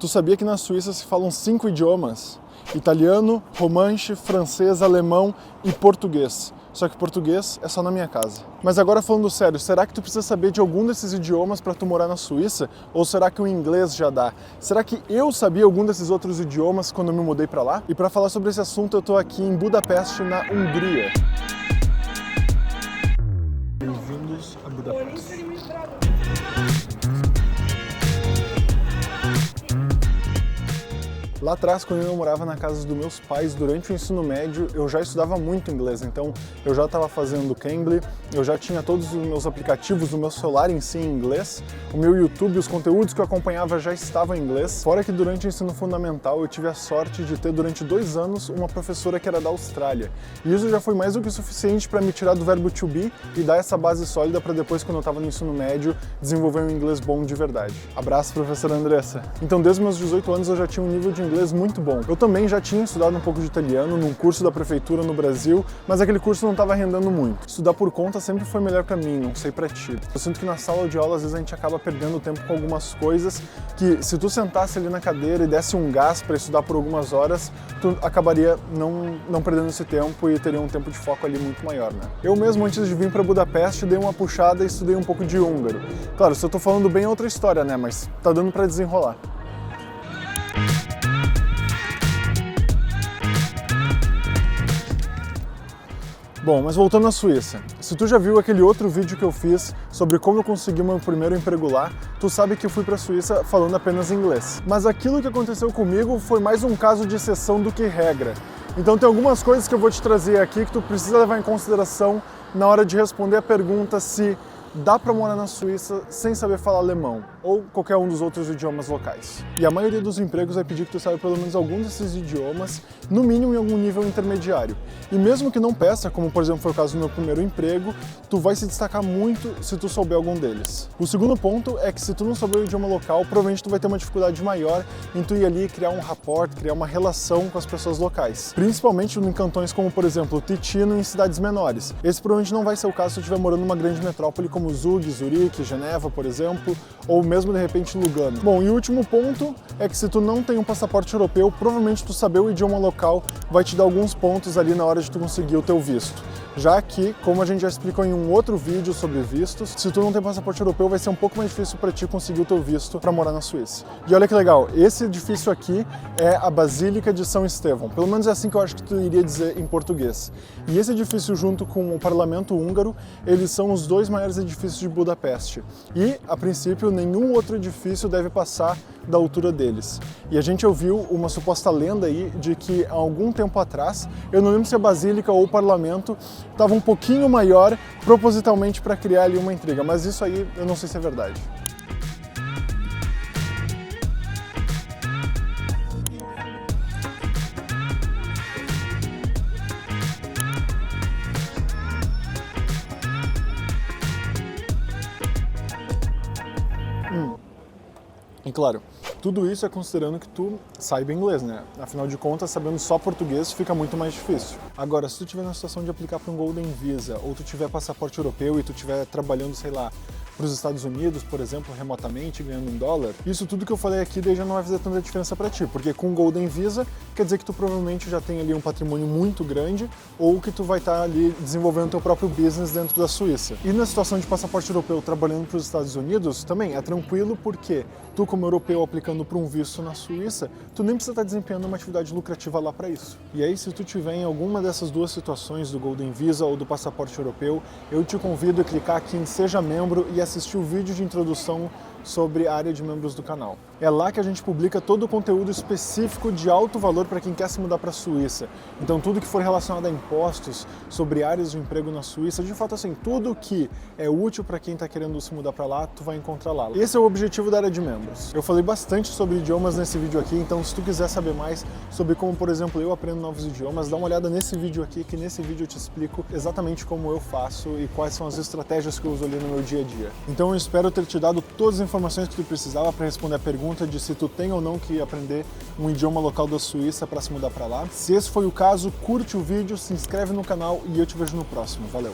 Tu sabia que na Suíça se falam 5 idiomas? Italiano, romanche, francês, alemão e português. Só que português é só na minha casa. Mas agora falando sério, será que tu precisa saber de algum desses idiomas para tu morar na Suíça? Ou será que o inglês já dá? Será que eu sabia algum desses outros idiomas quando eu me mudei para lá? E para falar sobre esse assunto eu tô aqui em Budapeste, na Hungria. Bem-vindos a Budapeste. Lá atrás, quando eu morava na casa dos meus pais, durante o ensino médio, eu já estudava muito inglês, então eu já estava fazendo Cambly, eu já tinha todos os meus aplicativos do meu celular em si em inglês, o meu YouTube, os conteúdos que eu acompanhava já estavam em inglês, fora que durante o ensino fundamental eu tive a sorte de ter durante 2 anos uma professora que era da Austrália, e isso já foi mais do que suficiente para me tirar do verbo to be e dar essa base sólida para depois, quando eu estava no ensino médio, desenvolver um inglês bom de verdade. Abraço, professora Andressa! Então, desde meus 18 anos eu já tinha um nível de inglês muito bom. Eu também já tinha estudado um pouco de italiano num curso da prefeitura no Brasil, mas aquele curso não estava rendendo muito. Estudar por conta sempre foi melhor para mim, não sei para ti. Eu sinto que na sala de aula às vezes a gente acaba perdendo tempo com algumas coisas que, se tu sentasse ali na cadeira e desse um gás para estudar por algumas horas, tu acabaria não perdendo esse tempo e teria um tempo de foco ali muito maior, né? Eu mesmo, antes de vir para Budapeste, dei uma puxada e estudei um pouco de húngaro. Claro, se eu tô falando bem é outra história, né? Mas tá dando para desenrolar. Bom, mas voltando à Suíça, se tu já viu aquele outro vídeo que eu fiz sobre como eu consegui meu primeiro emprego lá, tu sabe que eu fui para a Suíça falando apenas inglês. Mas aquilo que aconteceu comigo foi mais um caso de exceção do que regra. Então tem algumas coisas que eu vou te trazer aqui que tu precisa levar em consideração na hora de responder a pergunta se dá para morar na Suíça sem saber falar alemão ou qualquer um dos outros idiomas locais. E a maioria dos empregos vai pedir que tu saiba pelo menos algum desses idiomas, no mínimo em algum nível intermediário. E mesmo que não peça, como por exemplo foi o caso do meu primeiro emprego, tu vai se destacar muito se tu souber algum deles. O segundo ponto é que se tu não souber o idioma local, provavelmente tu vai ter uma dificuldade maior em tu ir ali criar um rapport, criar uma relação com as pessoas locais. Principalmente em cantões como, por exemplo, Ticino, em cidades menores. Esse provavelmente não vai ser o caso se tu estiver morando numa grande metrópole como Zug, Zurique, Geneva, por exemplo, ou mesmo de repente Lugano. Bom, e o último ponto é que se tu não tem um passaporte europeu, provavelmente tu saber o idioma local vai te dar alguns pontos ali na hora de tu conseguir o teu visto. Já que, como a gente já explicou em um outro vídeo sobre vistos, se tu não tem passaporte europeu vai ser um pouco mais difícil para ti conseguir o teu visto para morar na Suíça. E olha que legal, esse edifício aqui é a Basílica de São Estevão, pelo menos é assim que eu acho que tu iria dizer em português. E esse edifício junto com o Parlamento Húngaro, eles são os 2 maiores edifícios de Budapeste. E, a princípio, nenhum outro edifício deve passar da altura deles. E a gente ouviu uma suposta lenda aí de que há algum tempo atrás, eu não lembro se a Basílica ou o Parlamento estava um pouquinho maior propositalmente para criar ali uma intriga, mas isso aí eu não sei se é verdade. E claro, tudo isso é considerando que tu saiba inglês, né? Afinal de contas, sabendo só português fica muito mais difícil. Agora, se tu tiver na situação de aplicar para um Golden Visa, ou tu tiver passaporte europeu e tu tiver trabalhando, sei lá, para os Estados Unidos, por exemplo, remotamente, ganhando em dólar, isso tudo que eu falei aqui daí já não vai fazer tanta diferença para ti, porque com o Golden Visa quer dizer que tu provavelmente já tem ali um patrimônio muito grande ou que tu vai estar ali desenvolvendo teu próprio business dentro da Suíça. E na situação de passaporte europeu trabalhando para os Estados Unidos, também é tranquilo porque tu, como europeu aplicando para um visto na Suíça, tu nem precisa estar desempenhando uma atividade lucrativa lá para isso. E aí, se tu tiver em alguma dessas duas situações, do Golden Visa ou do passaporte europeu, eu te convido a clicar aqui em Seja Membro e assistir o vídeo de introdução sobre a área de membros do canal. É lá que a gente publica todo o conteúdo específico de alto valor para quem quer se mudar para a Suíça. Então tudo que for relacionado a impostos, sobre áreas de emprego na Suíça, de fato assim, tudo que é útil para quem está querendo se mudar para lá, tu vai encontrar lá. Esse é o objetivo da área de membros. Eu falei bastante sobre idiomas nesse vídeo aqui, então se tu quiser saber mais sobre como, por exemplo, eu aprendo novos idiomas, dá uma olhada nesse vídeo aqui, que nesse vídeo eu te explico exatamente como eu faço e quais são as estratégias que eu uso ali no meu dia a dia. Então eu espero ter te dado todas as informações que tu precisava para responder a pergunta de se tu tem ou não que aprender um idioma local da Suíça para se mudar para lá. Se esse foi o caso, curte o vídeo, se inscreve no canal e eu te vejo no próximo. Valeu!